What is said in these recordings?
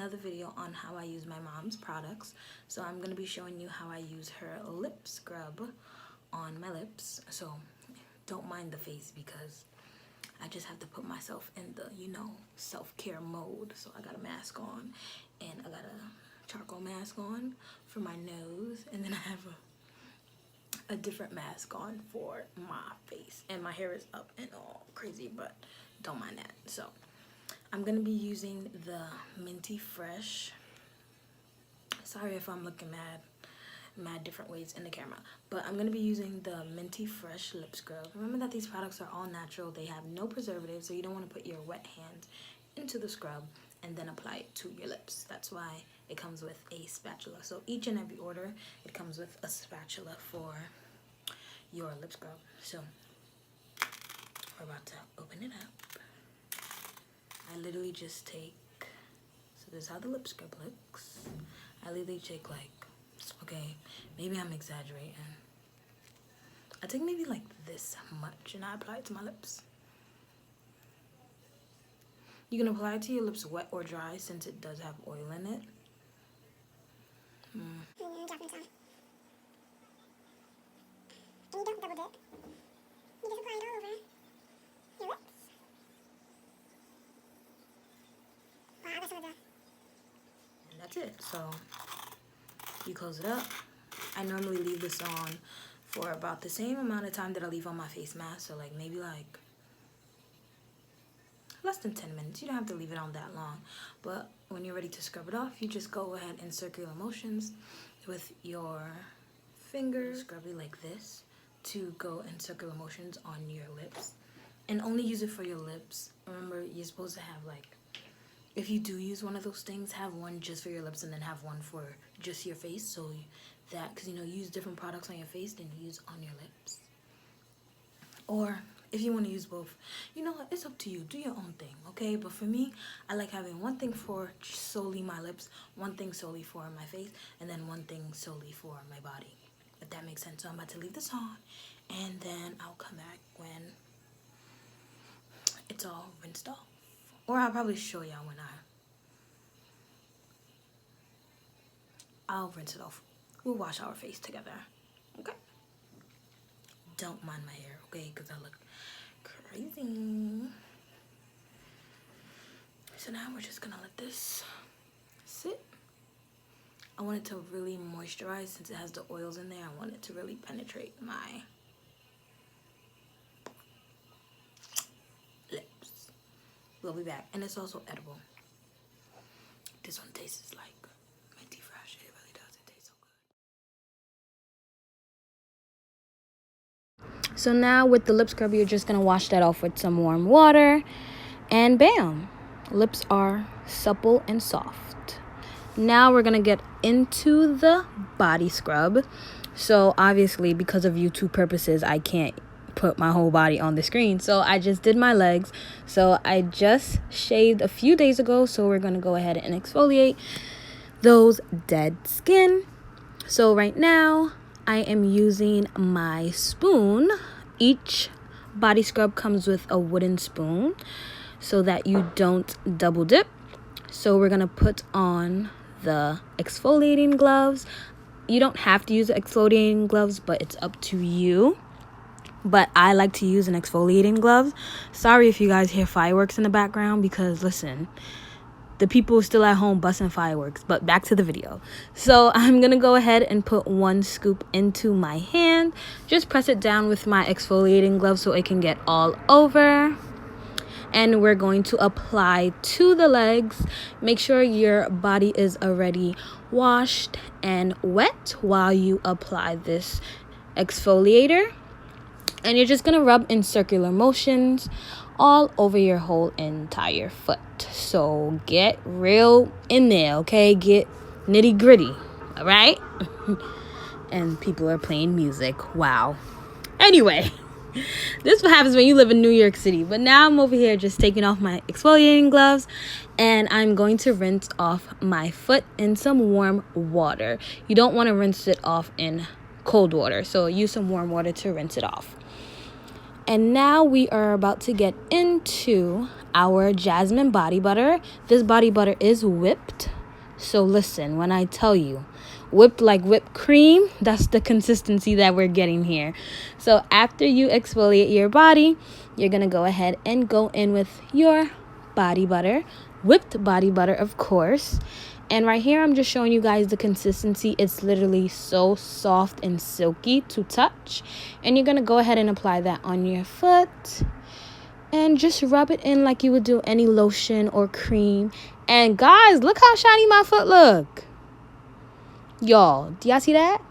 another video on how I use my mom's products. So I'm going to be showing you how I use her lip scrub on my lips. So don't mind the face because I just have to put myself in the, self-care mode. So I got a mask on and I got a charcoal mask on for my nose, and then I have a different mask on for my face, and my hair is up and all crazy, but don't mind that. So I'm gonna be using the Minty Fresh. Sorry if I'm looking mad different ways in the camera, but I'm gonna be using the Minty Fresh lip scrub. Remember that these products are all natural. They have no preservatives, so you don't want to put your wet hands into the scrub and then apply it to your lips. That's why it comes with a spatula. So each and every order, it comes with a spatula for your lip scrub. So we're about to open it up. I literally just take, so this is how the lip scrub looks. I literally take okay, maybe I'm exaggerating. I take maybe like this much and I apply it to my lips. You can apply it to your lips wet or dry since it does have oil in it. And you don't double dip. You just apply it all over your lips. Wow, that's so good. And that's it. So you close it up. I normally leave this on for about the same amount of time that I leave on my face mask. So maybe less than 10 minutes. You don't have to leave it on that long. But when you're ready to scrub it off, you just go ahead in circular motions with your fingers. Scrub it like this to go in circular motions on your lips. And only use it for your lips. Remember, you're supposed to have if you do use one of those things, have one just for your lips and then have one for just your face. So that, because you use different products on your face than you use on your lips. Or if you want to use both, it's up to you. Do your own thing, okay? But for me, I like having one thing for solely my lips, one thing solely for my face, and then one thing solely for my body, if that makes sense. So I'm about to leave this on, and then I'll come back when it's all rinsed off. Or I'll probably show y'all when I'll rinse it off. We'll wash our face together, okay? Don't mind my hair, okay? Because I look crazy. So now we're just gonna let this sit. I want it to really moisturize since it has the oils in there. I want it to really penetrate my lips. We'll be back. And it's also edible. This one tastes like Minty Fresh. It really does. It tastes so good. So now with the lip scrub, you're just going to wash that off with some warm water. And bam! Lips are supple and soft. Now we're going to get into the body scrub. So obviously, because of YouTube purposes, I can't put my whole body on the screen. So I just did my legs. So I just shaved a few days ago. So we're going to go ahead and exfoliate those dead skin. So right now, I am using my spoon. Each body scrub comes with a wooden spoon so that you don't double dip. So we're going to put on the exfoliating gloves. You don't have to use the exfoliating gloves, but it's up to you. But I like to use an exfoliating glove. Sorry if you guys hear fireworks in the background because, listen, the people are still at home busting fireworks. But back to the video. So I'm going to go ahead and put one scoop into my hand. Just press it down with my exfoliating glove so it can get all over. And we're going to apply to the legs. Make sure your body is already washed and wet while you apply this exfoliator. And you're just going to rub in circular motions all over your whole entire foot. So get real in there, okay? Get nitty gritty, all right? And people are playing music. Wow. Anyway, this is what happens when you live in New York City. But now I'm over here just taking off my exfoliating gloves. And I'm going to rinse off my foot in some warm water. You don't want to rinse it off in cold water. So use some warm water to rinse it off. And now we are about to get into our Jasmine body butter. This body butter is whipped. So listen, when I tell you whipped like whipped cream, that's the consistency that we're getting here. So after you exfoliate your body, you're going to go ahead and go in with your body butter, whipped body butter, of course. And right here, I'm just showing you guys the consistency. It's literally so soft and silky to touch. And you're going to go ahead and apply that on your foot. And just rub it in like you would do any lotion or cream. And guys, look how shiny my foot look. Y'all, do y'all see that?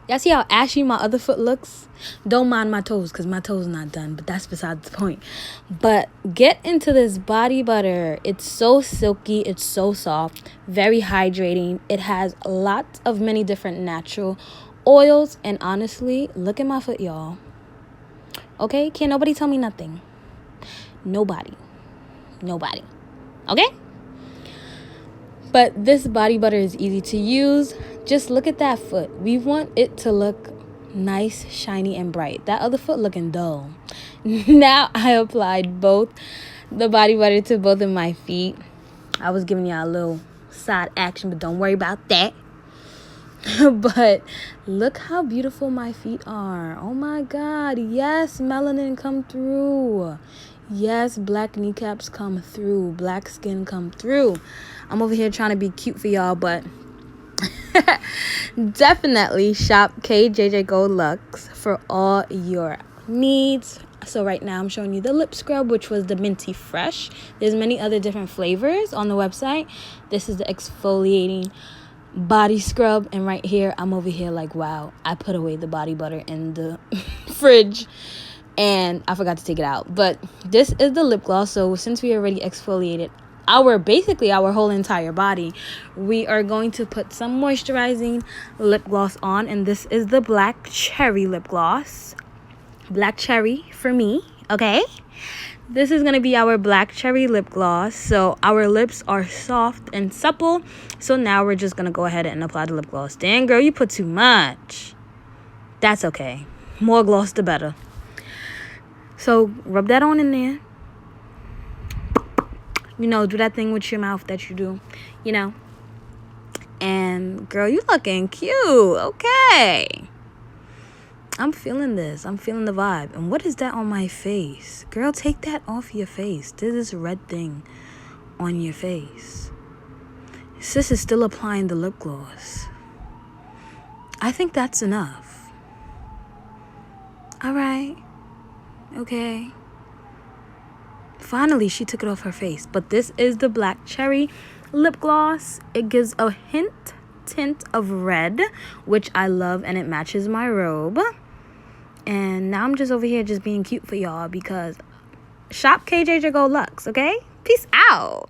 Y'all see how ashy my other foot looks? Don't mind my toes, because my toes not done, but that's besides the point. But get into this body butter. It's so silky. It's so soft. Very hydrating. It has lots of many different natural oils. And honestly, look at my foot, y'all. Okay? Can't nobody tell me nothing. Nobody. Okay? But this body butter is easy to use. Just look at that foot. We want it to look nice, shiny, and bright. That other foot looking dull. Now I applied both the body butter to both of my feet. I was giving y'all a little side action, but don't worry about that. But look how beautiful my feet are. Oh my God. Yes, melanin come through. Yes, black kneecaps come through. Black skin come through. I'm over here trying to be cute for y'all, but definitely shop kjjgoldluxe for all your needs. So right now I'm showing you the lip scrub, which was the Minty Fresh. There's many other different flavors on the website. This is the exfoliating body scrub, and right here I'm over here like, wow, I put away the body butter in the fridge and I forgot to take it out. But this is the lip gloss. So since we already exfoliated our whole entire body, we are going to put some moisturizing lip gloss on, and this is the black cherry lip gloss. Black cherry for me, okay? This is going to be our black cherry lip gloss. So our lips are soft and supple. So now we're just going to go ahead and apply the lip gloss. Dang, girl, you put too much. That's okay. More gloss, the better. So rub that on in there. You know, do that thing with your mouth that you do, you know. And girl, you looking cute. Okay. I'm feeling this. I'm feeling the vibe. And what is that on my face? Girl, take that off your face. There's this red thing on your face. Sis is still applying the lip gloss. I think that's enough. All right. Okay. Finally, she took it off her face. But this is the black cherry lip gloss. It gives a tint of red, which I love, and it matches my robe. And now I'm just over here just being cute for y'all, because shop kjjgoldluxe, okay? Peace out.